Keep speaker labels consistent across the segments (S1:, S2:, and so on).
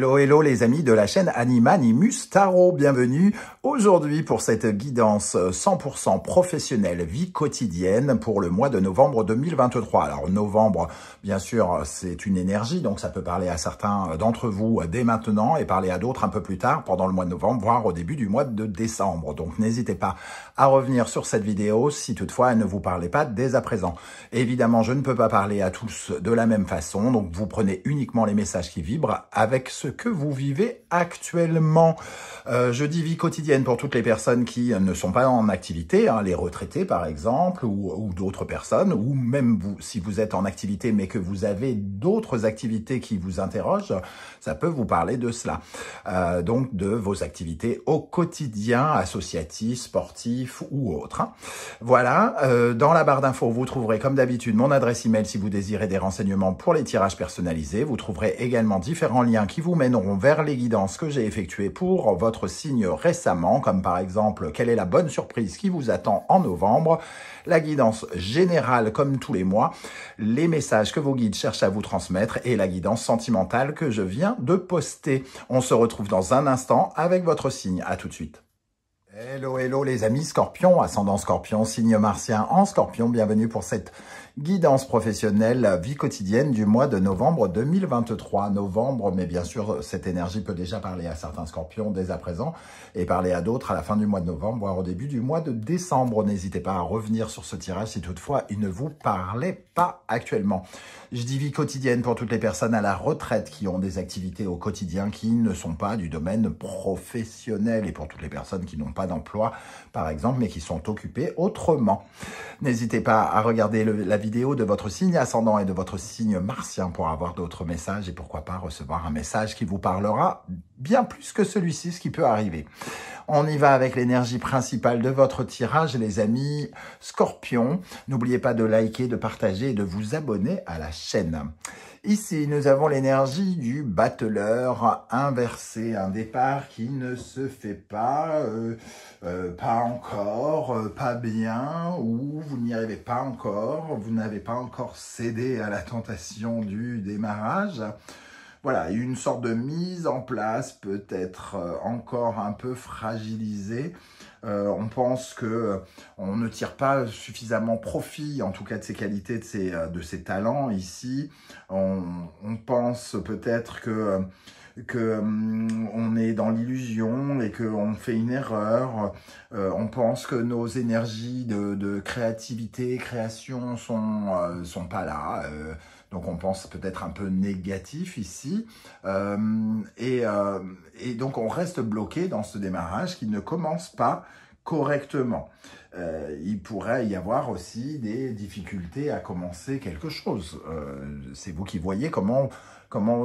S1: Hello, hello les amis de la chaîne Animanimus Tarot, bienvenue aujourd'hui pour cette guidance 100% professionnelle vie quotidienne pour le mois de novembre 2023. Alors novembre, bien sûr, c'est une énergie, donc ça peut parler à certains d'entre vous dès maintenant et parler à d'autres un peu plus tard pendant le mois de novembre, voire au début du mois de décembre. Donc n'hésitez pas à revenir sur cette vidéo si toutefois elle ne vous parlait pas dès à présent. Évidemment, je ne peux pas parler à tous de la même façon, donc vous prenez uniquement les messages qui vibrent avec ce que vous vivez actuellement. Je dis vie quotidienne pour toutes les personnes qui ne sont pas en activité, hein, les retraités par exemple, ou d'autres personnes, ou même vous, si vous êtes en activité mais que vous avez d'autres activités qui vous interrogent, ça peut vous parler de cela. Donc de vos activités au quotidien, associatifs, sportifs ou autres. Hein. Voilà, dans la barre d'infos, vous trouverez comme d'habitude mon adresse email si vous désirez des renseignements pour les tirages personnalisés. Vous trouverez également différents liens qui vous mèneront vers les guidances que j'ai effectuées pour votre signe récemment, comme par exemple quelle est la bonne surprise qui vous attend en novembre, la guidance générale comme tous les mois, les messages que vos guides cherchent à vous transmettre et la guidance sentimentale que je viens de poster. On se retrouve dans un instant avec votre signe. À tout de suite. Hello, hello les amis Scorpion, ascendant Scorpion, signe martien en Scorpion, bienvenue pour cette guidance professionnelle vie quotidienne du mois de novembre 2023. Novembre, mais bien sûr, cette énergie peut déjà parler à certains Scorpions dès à présent et parler à d'autres à la fin du mois de novembre, voire au début du mois de décembre. N'hésitez pas à revenir sur ce tirage si toutefois il ne vous parlait pas actuellement. Je dis vie quotidienne pour toutes les personnes à la retraite qui ont des activités au quotidien qui ne sont pas du domaine professionnel et pour toutes les personnes qui n'ont pas d'emploi, par exemple, mais qui sont occupées autrement. N'hésitez pas à regarder la vidéo de votre signe ascendant et de votre signe martien pour avoir d'autres messages et pourquoi pas recevoir un message qui vous parlera bien plus que celui-ci, ce qui peut arriver. On y va avec l'énergie principale de votre tirage, les amis Scorpions. N'oubliez pas de liker, de partager et de vous abonner à la chaîne. Ici, nous avons l'énergie du battleur inversé, un départ qui ne se fait pas, pas encore, pas bien, ou vous n'y arrivez pas encore, vous n'avez pas encore cédé à la tentation du démarrage. Voilà, une sorte de mise en place, peut-être encore un peu fragilisée. On pense que on ne tire pas suffisamment profit, en tout cas de ses qualités, de ses talents ici. On pense peut-être que on est dans l'illusion et qu'on fait une erreur. On pense que nos énergies de créativité, création sont pas là. Donc on pense peut-être un peu négatif ici. Et donc on reste bloqué dans ce démarrage qui ne commence pas correctement. Il pourrait y avoir aussi des difficultés à commencer quelque chose. C'est vous qui voyez comment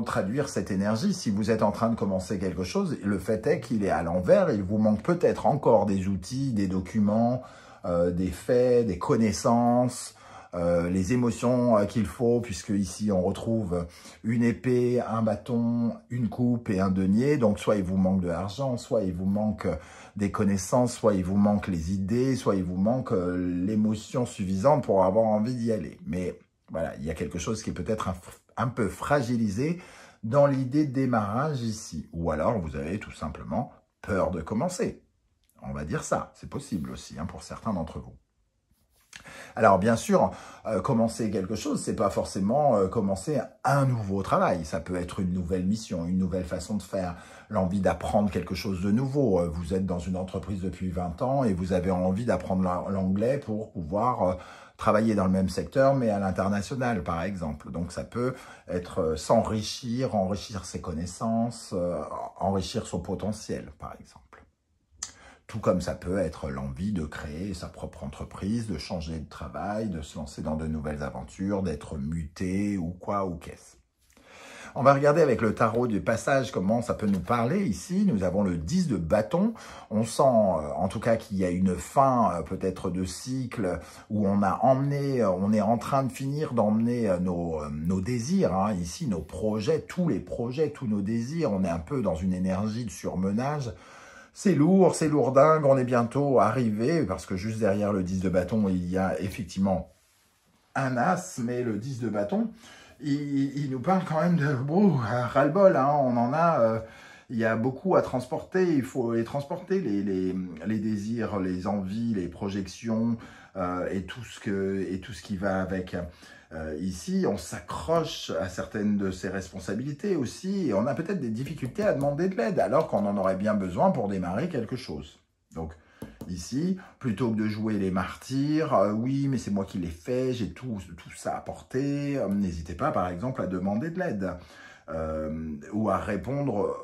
S1: traduire cette énergie. Si vous êtes en train de commencer quelque chose, le fait est qu'il est à l'envers. Il vous manque peut-être encore des outils, des documents, des faits, des connaissances, les émotions qu'il faut, puisque ici on retrouve une épée, un bâton, une coupe et un denier. Donc soit il vous manque de l'argent, soit il vous manque des connaissances, soit il vous manque les idées, soit il vous manque l'émotion suffisante pour avoir envie d'y aller. Mais voilà, il y a quelque chose qui est peut-être un peu fragilisé dans l'idée de démarrage ici. Ou alors vous avez tout simplement peur de commencer. On va dire ça, c'est possible aussi hein, pour certains d'entre vous. Alors bien sûr, commencer quelque chose, c'est pas forcément commencer un nouveau travail. Ça peut être une nouvelle mission, une nouvelle façon de faire, l'envie d'apprendre quelque chose de nouveau. Vous êtes dans une entreprise depuis 20 ans et vous avez envie d'apprendre l'anglais pour pouvoir travailler dans le même secteur, mais à l'international, par exemple. Donc ça peut être s'enrichir, enrichir ses connaissances, enrichir son potentiel, par exemple. Tout comme ça peut être l'envie de créer sa propre entreprise, de changer de travail, de se lancer dans de nouvelles aventures, d'être muté ou quoi ou qu'est-ce. On va regarder avec le tarot du passage comment ça peut nous parler ici. Nous avons le 10 de bâton. On sent en tout cas qu'il y a une fin peut-être de cycle où on est en train de finir d'emmener nos désirs. Hein, ici, nos projets, tous nos désirs. On est un peu dans une énergie de surmenage. C'est lourd, c'est lourdingue, on est bientôt arrivé, parce que juste derrière le 10 de bâton, il y a effectivement un as, mais le 10 de bâton, il nous parle quand même de ras-le-bol, hein, on en a, il y a beaucoup à transporter, il faut les transporter, les désirs, les envies, les projections et tout ce qui va avec. Ici, on s'accroche à certaines de ses responsabilités aussi et on a peut-être des difficultés à demander de l'aide alors qu'on en aurait bien besoin pour démarrer quelque chose. Donc, ici, plutôt que de jouer les martyrs, oui, mais c'est moi qui l'ai fait, j'ai tout ça à porter, n'hésitez pas, par exemple, à demander de l'aide ou à répondre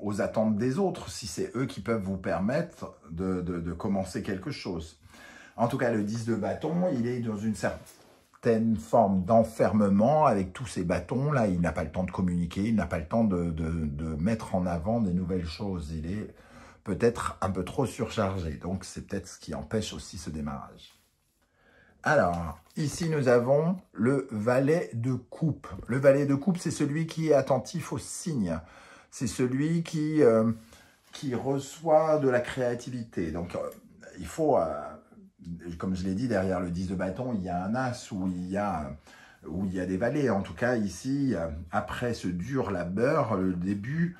S1: aux attentes des autres, si c'est eux qui peuvent vous permettre de commencer quelque chose. En tout cas, le 10 de bâton, il est dans une certaine forme d'enfermement avec tous ces bâtons. Là, il n'a pas le temps de communiquer, il n'a pas le temps de mettre en avant des nouvelles choses. Il est peut-être un peu trop surchargé. Donc, c'est peut-être ce qui empêche aussi ce démarrage. Alors, ici, nous avons le valet de coupe. Le valet de coupe, c'est celui qui est attentif aux signes. C'est celui qui reçoit de la créativité. Donc, il faut, comme je l'ai dit, derrière le 10 de bâton, il y a un as où il y a des valets. En tout cas, ici, après ce dur labeur, le début,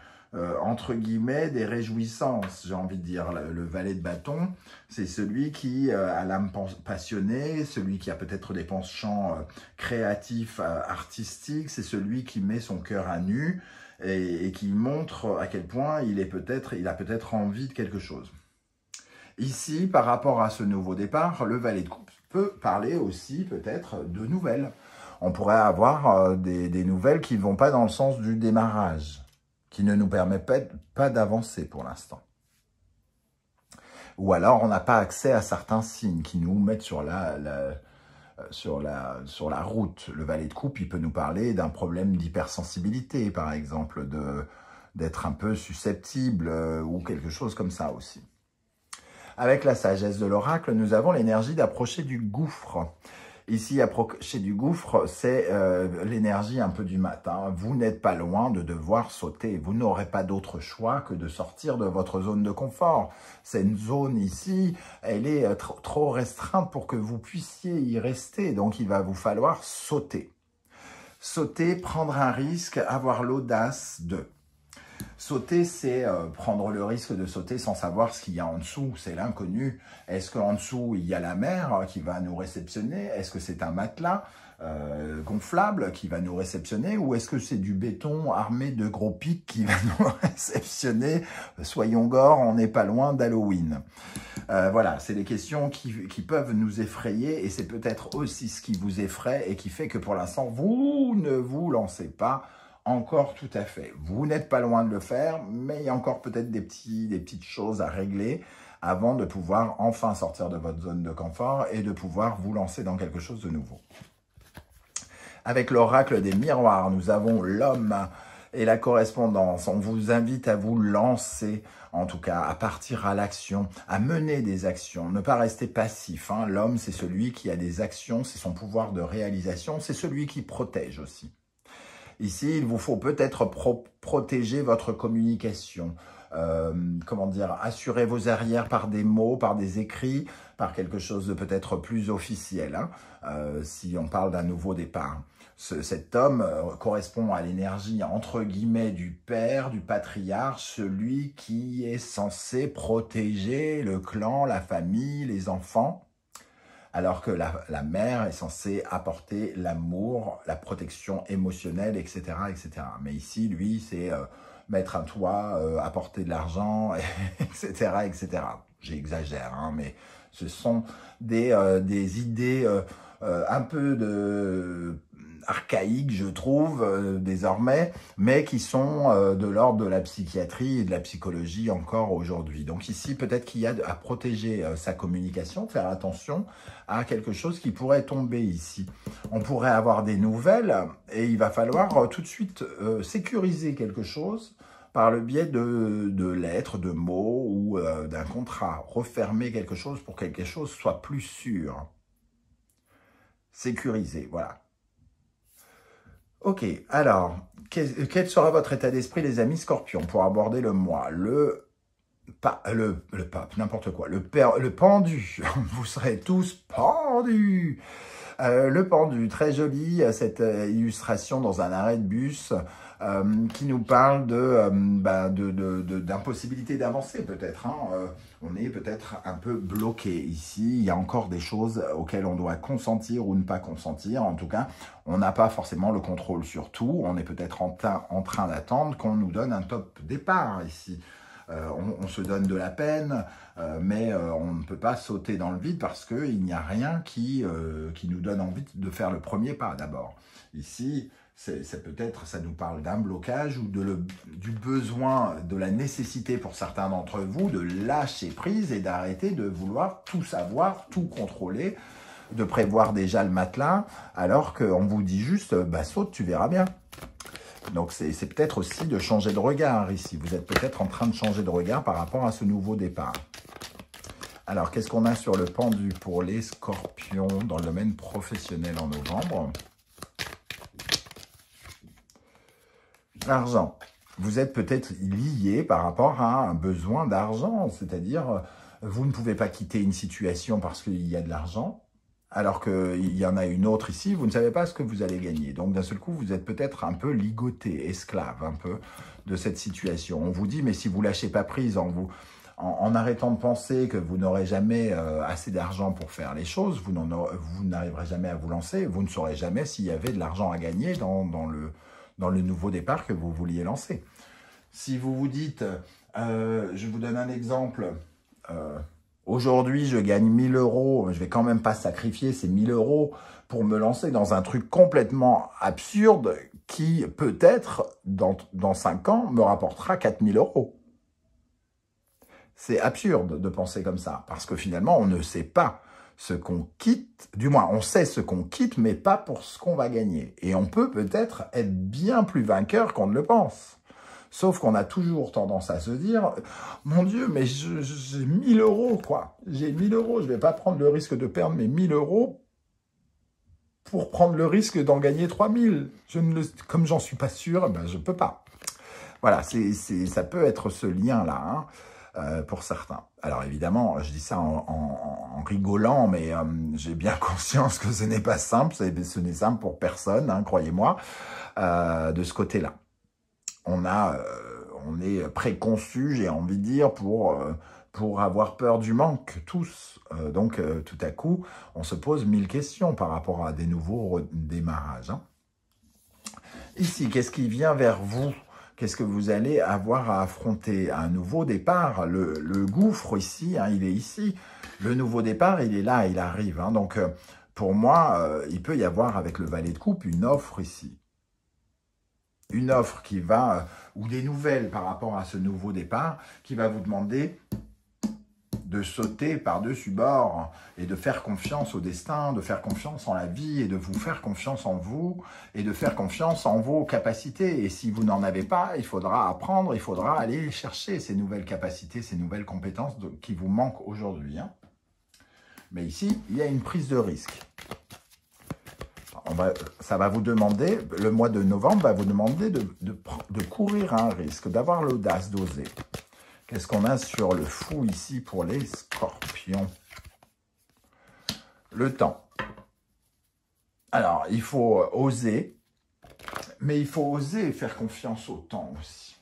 S1: entre guillemets, des réjouissances, j'ai envie de dire. Le valet de bâton, c'est celui qui a l'âme passionnée, celui qui a peut-être des penchants créatifs, artistiques, c'est celui qui met son cœur à nu et qui montre à quel point il a peut-être envie de quelque chose. Ici, par rapport à ce nouveau départ, le valet de coupe peut parler aussi peut-être de nouvelles. On pourrait avoir des nouvelles qui ne vont pas dans le sens du démarrage, qui ne nous permet pas d'avancer pour l'instant. Ou alors, on n'a pas accès à certains signes qui nous mettent sur la route. Le valet de coupe, il peut nous parler d'un problème d'hypersensibilité, par exemple, d'être un peu susceptible ou quelque chose comme ça aussi. Avec la sagesse de l'oracle, nous avons l'énergie d'approcher du gouffre. Ici, approcher du gouffre, c'est l'énergie un peu du matin. Vous n'êtes pas loin de devoir sauter. Vous n'aurez pas d'autre choix que de sortir de votre zone de confort. Cette zone ici, elle est trop restreinte pour que vous puissiez y rester. Donc, il va vous falloir sauter. Sauter, prendre un risque, avoir l'audace de... Sauter, c'est prendre le risque de sauter sans savoir ce qu'il y a en dessous, c'est l'inconnu. Est-ce qu'en dessous, il y a la mer qui va nous réceptionner? Est-ce que c'est un matelas gonflable qui va nous réceptionner? Ou est-ce que c'est du béton armé de gros pics qui va nous réceptionner? Soyons gore, on n'est pas loin d'Halloween. Voilà, c'est des questions qui peuvent nous effrayer et c'est peut-être aussi ce qui vous effraie et qui fait que pour l'instant, vous ne vous lancez pas encore tout à fait. Vous n'êtes pas loin de le faire, mais il y a encore peut-être des petites choses à régler avant de pouvoir enfin sortir de votre zone de confort et de pouvoir vous lancer dans quelque chose de nouveau. Avec l'oracle des miroirs, nous avons l'homme et la correspondance. On vous invite à vous lancer, en tout cas à partir à l'action, à mener des actions, ne pas rester passif. Hein. L'homme, c'est celui qui a des actions, c'est son pouvoir de réalisation, c'est celui qui protège aussi. Ici, il vous faut peut-être protéger votre communication. Comment dire, assurer vos arrières par des mots, par des écrits, par quelque chose de peut-être plus officiel, hein, si on parle d'un nouveau départ. Cet homme correspond à l'énergie, entre guillemets, du père, du patriarche, celui qui est censé protéger le clan, la famille, les enfants. Alors que la mère est censée apporter l'amour, la protection émotionnelle, etc., etc. Mais ici, lui, c'est mettre un toit, apporter de l'argent, etc., etc. J'exagère, hein, mais ce sont des idées un peu archaïques, je trouve, désormais, mais qui sont de l'ordre de la psychiatrie et de la psychologie encore aujourd'hui. Donc ici, peut-être qu'il y a à protéger sa communication, faire attention à quelque chose qui pourrait tomber ici. On pourrait avoir des nouvelles et il va falloir tout de suite sécuriser quelque chose par le biais de lettres, de mots ou d'un contrat. Refermer quelque chose pour que quelque chose soit plus sûr. Sécuriser, voilà. Ok, alors, quel sera votre état d'esprit, les amis Scorpions, pour aborder le mois? Le pape, n'importe quoi, le pendu, vous serez tous pendus. Le pendu, très joli, cette illustration dans un arrêt de bus qui nous parle d'impossibilité d'avancer peut-être. Hein. On est peut-être un peu bloqué ici. Il y a encore des choses auxquelles on doit consentir ou ne pas consentir. En tout cas, on n'a pas forcément le contrôle sur tout. On est peut-être en train d'attendre qu'on nous donne un top départ ici. On se donne de la peine, mais on ne peut pas sauter dans le vide parce qu'il n'y a rien qui nous donne envie de faire le premier pas d'abord. Ici, peut-être, ça nous parle d'un blocage ou du besoin, de la nécessité pour certains d'entre vous de lâcher prise et d'arrêter de vouloir tout savoir, tout contrôler, de prévoir déjà le matelas, alors qu'on vous dit juste, saute, tu verras bien. Donc, c'est peut-être aussi de changer de regard ici. Vous êtes peut-être en train de changer de regard par rapport à ce nouveau départ. Alors, qu'est-ce qu'on a sur le pendu pour les scorpions dans le domaine professionnel en novembre? L'argent. Vous êtes peut-être lié par rapport à un besoin d'argent. C'est-à-dire, vous ne pouvez pas quitter une situation parce qu'il y a de l'argent. Alors qu'il y en a une autre ici, vous ne savez pas ce que vous allez gagner. Donc, d'un seul coup, vous êtes peut-être un peu ligoté, esclave un peu de cette situation. On vous dit, mais si vous ne lâchez pas prise en arrêtant de penser que vous n'aurez jamais assez d'argent pour faire les choses, vous n'arriverez jamais à vous lancer, vous ne saurez jamais s'il y avait de l'argent à gagner dans le nouveau départ que vous vouliez lancer. Si vous vous dites, je vous donne un exemple, aujourd'hui, je gagne 1000 €, je vais quand même pas sacrifier ces 1000 € pour me lancer dans un truc complètement absurde qui, peut-être, dans 5 ans, me rapportera 4000 €. C'est absurde de penser comme ça, parce que finalement, on ne sait pas ce qu'on quitte, du moins, on sait ce qu'on quitte, mais pas pour ce qu'on va gagner. Et on peut peut-être être bien plus vainqueur qu'on ne le pense. Sauf qu'on a toujours tendance à se dire, mon Dieu, mais j'ai 1000 €, quoi. J'ai 1000 €, je ne vais pas prendre le risque de perdre mes 1000 € pour prendre le risque d'en gagner 3000. Comme j'en suis pas sûr, je ne peux pas. Voilà, ça peut être ce lien-là, hein, pour certains. Alors évidemment, je dis ça en rigolant, mais j'ai bien conscience que ce n'est pas simple, ce n'est simple pour personne, hein, croyez-moi, de ce côté-là. On est préconçu, j'ai envie de dire, pour avoir peur du manque, tous. Donc, tout à coup, on se pose 1000 questions par rapport à des nouveaux démarrages. Hein. Ici, qu'est-ce qui vient vers vous? Qu'est-ce que vous allez avoir à affronter? Un nouveau départ, le gouffre ici, hein, il est ici. Le nouveau départ, il est là, il arrive. Hein. Donc, pour moi, il peut y avoir avec le valet de coupe une offre ici. Une offre qui va, ou des nouvelles par rapport à ce nouveau départ, qui va vous demander de sauter par-dessus bord et de faire confiance au destin, de faire confiance en la vie et de vous faire confiance en vous et de faire confiance en vos capacités. Et si vous n'en avez pas, il faudra apprendre, il faudra aller chercher ces nouvelles capacités, ces nouvelles compétences qui vous manquent aujourd'hui. Hein. Mais ici, il y a une prise de risque. Ça va vous demander, le mois de novembre va vous demander de courir un risque, d'avoir l'audace, d'oser. Qu'est-ce qu'on a sur le fou ici pour les scorpions? Le temps. Alors, il faut oser, mais il faut oser faire confiance au temps aussi.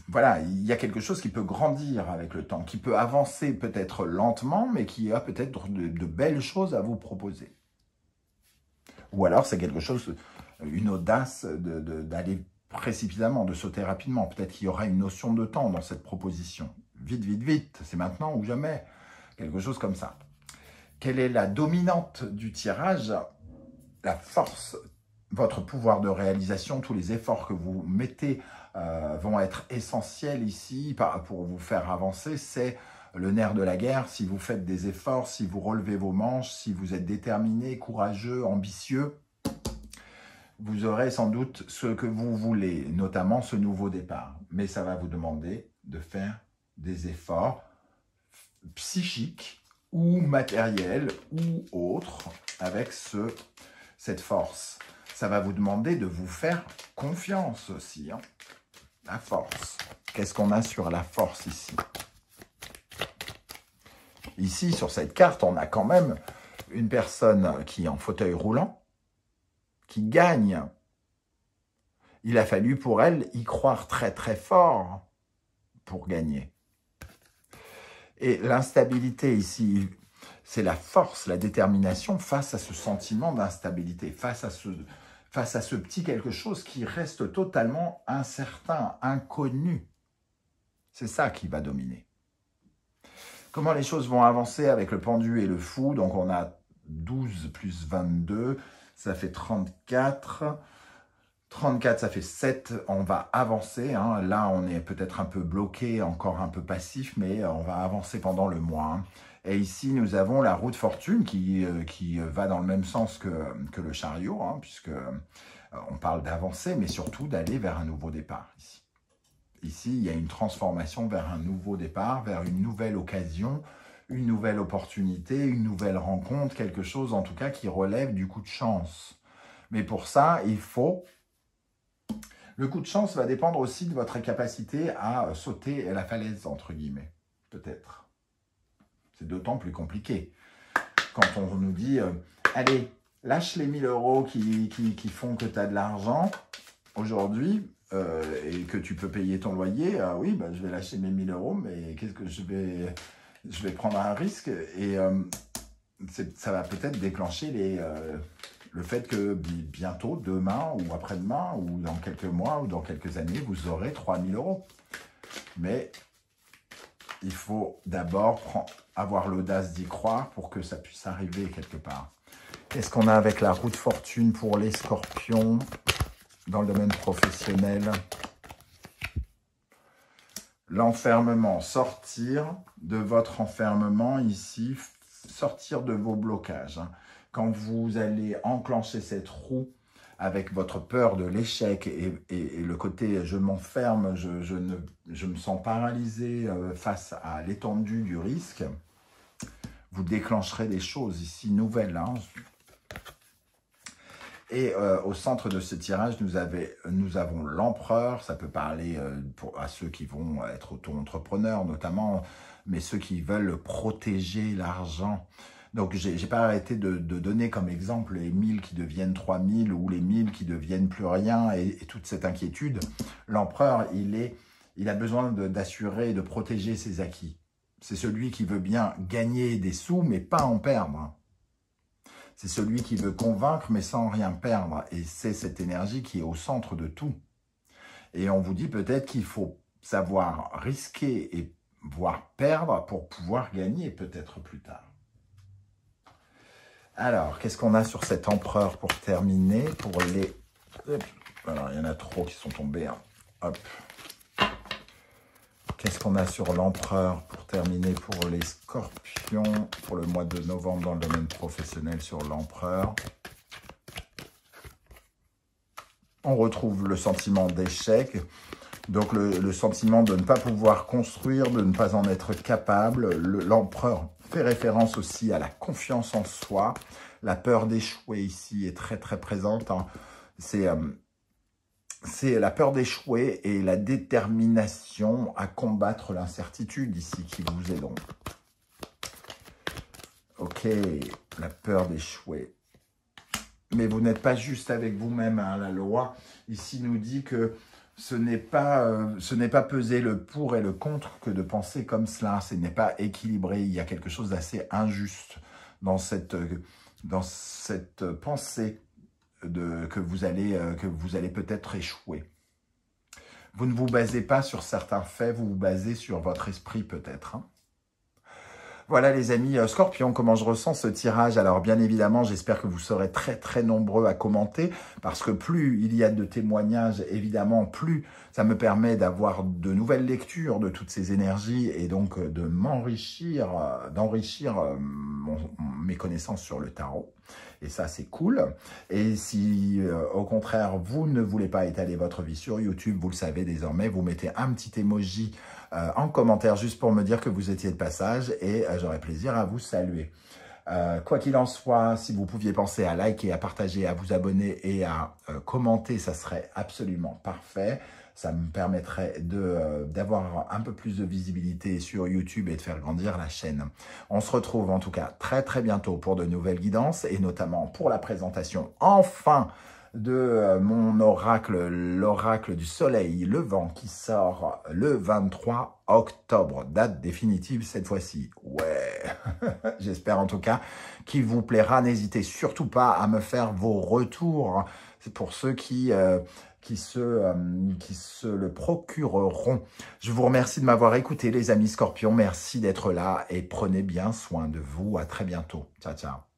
S1: Voilà, il y a quelque chose qui peut grandir avec le temps, qui peut avancer peut-être lentement, mais qui a peut-être de belles choses à vous proposer. Ou alors, c'est quelque chose, une audace d'aller précipitamment, de sauter rapidement. Peut-être qu'il y aura une notion de temps dans cette proposition. Vite, vite, vite, c'est maintenant ou jamais. Quelque chose comme ça. Quelle est la dominante du tirage? La force, votre pouvoir de réalisation, tous les efforts que vous mettez vont être essentiels ici pour vous faire avancer. C'est le nerf de la guerre. Si vous faites des efforts, si vous relevez vos manches, si vous êtes déterminé, courageux, ambitieux, vous aurez sans doute ce que vous voulez, notamment ce nouveau départ. Mais ça va vous demander de faire des efforts psychiques ou matériels ou autres avec cette force. Ça va vous demander de vous faire confiance aussi. Hein. La force. Qu'est-ce qu'on a sur la force ici? Ici, sur cette carte, on a quand même une personne qui est en fauteuil roulant, qui gagne. Il a fallu pour elle y croire très très fort pour gagner. Et l'instabilité ici, c'est la force, la détermination face à ce sentiment d'instabilité, face à ce petit quelque chose qui reste totalement incertain, inconnu. C'est ça qui va dominer. Comment les choses vont avancer avec le pendu et le fou? Donc on a 12 plus 22, ça fait 34. 34, ça fait 7, on va avancer. Hein. Là, on est peut-être un peu bloqué, encore un peu passif, mais on va avancer pendant le mois. Hein. Et ici, nous avons la roue de fortune qui va dans le même sens que le chariot, hein, puisque on parle d'avancer, mais surtout d'aller vers un nouveau départ. Ici, il y a une transformation vers un nouveau départ, vers une nouvelle occasion, une nouvelle opportunité, une nouvelle rencontre, quelque chose en tout cas qui relève du coup de chance. Mais pour ça, il faut... Le coup de chance va dépendre aussi de votre capacité à sauter la falaise, entre guillemets, peut-être. C'est d'autant plus compliqué. Quand on nous dit, allez, lâche les 1000 € qui font que tu as de l'argent aujourd'hui et que tu peux payer ton loyer, oui, bah, je vais lâcher mes 1000 €, mais qu'est-ce que je vais prendre un risque et ça va peut-être déclencher le fait que bientôt, demain ou après-demain, ou dans quelques mois ou dans quelques années, vous aurez 3000 €. Mais il faut d'abord avoir l'audace d'y croire pour que ça puisse arriver quelque part. Qu'est-ce qu'on a avec la roue de fortune pour les scorpions dans le domaine professionnel? L'enfermement, sortir de votre enfermement ici, sortir de vos blocages. Hein. Quand vous allez enclencher cette roue avec votre peur de l'échec et le côté « je m'enferme, je me sens paralysé face à l'étendue du risque », vous déclencherez des choses ici nouvelles. Hein. Et au centre de ce tirage, nous avons l'empereur. Ça peut parler à ceux qui vont être auto-entrepreneurs notamment, mais ceux qui veulent protéger l'argent. Donc, j'ai pas arrêté de donner comme exemple les 1000 qui deviennent 3000 ou les 1000 qui deviennent plus rien et toute cette inquiétude. L'empereur, il a besoin d'assurer et de protéger ses acquis. C'est celui qui veut bien gagner des sous, mais pas en perdre. C'est celui qui veut convaincre, mais sans rien perdre. Et c'est cette énergie qui est au centre de tout. Et on vous dit peut-être qu'il faut savoir risquer et voire perdre pour pouvoir gagner peut-être plus tard. Alors, qu'est-ce qu'on a sur cet empereur pour terminer? Pour les... Alors, il y en a trop qui sont tombés. Hein. Hop. Qu'est-ce qu'on a sur l'empereur pour terminer pour les scorpions pour le mois de novembre dans le domaine professionnel sur l'empereur? On retrouve le sentiment d'échec, donc le sentiment de ne pas pouvoir construire, de ne pas en être capable. L'empereur fait référence aussi à la confiance en soi. La peur d'échouer ici est très très présente. Hein. C'est la peur d'échouer et la détermination à combattre l'incertitude ici qui vous aident. Ok, la peur d'échouer. Mais vous n'êtes pas juste avec vous-même. Hein. La loi ici nous dit que ce n'est pas peser le pour et le contre que de penser comme cela. Ce n'est pas équilibré. Il y a quelque chose d'assez injuste dans cette pensée que vous allez peut-être échouer. Vous ne vous basez pas sur certains faits, vous vous basez sur votre esprit peut-être. Hein. Voilà les amis, Scorpion, comment je ressens ce tirage. Alors bien évidemment, j'espère que vous serez très très nombreux à commenter, parce que plus il y a de témoignages, évidemment, plus ça me permet d'avoir de nouvelles lectures de toutes ces énergies et donc de m'enrichir, d'enrichir mes connaissances sur le tarot. Et ça, c'est cool. Et si, au contraire, vous ne voulez pas étaler votre vie sur YouTube, vous le savez désormais, vous mettez un petit emoji en commentaire juste pour me dire que vous étiez de passage et j'aurai plaisir à vous saluer. Quoi qu'il en soit, si vous pouviez penser à liker, à partager, à vous abonner et à commenter, ça serait absolument parfait. Ça me permettrait d'avoir un peu plus de visibilité sur YouTube et de faire grandir la chaîne. On se retrouve en tout cas très très bientôt pour de nouvelles guidances et notamment pour la présentation enfin de mon oracle, l'oracle du soleil levant qui sort le 23 octobre. Date définitive cette fois-ci. Ouais, j'espère en tout cas qu'il vous plaira. N'hésitez surtout pas à me faire vos retours. C'est pour ceux qui se le procureront. Je vous remercie de m'avoir écouté, les amis Scorpions. Merci d'être là et prenez bien soin de vous. À très bientôt. Ciao, ciao.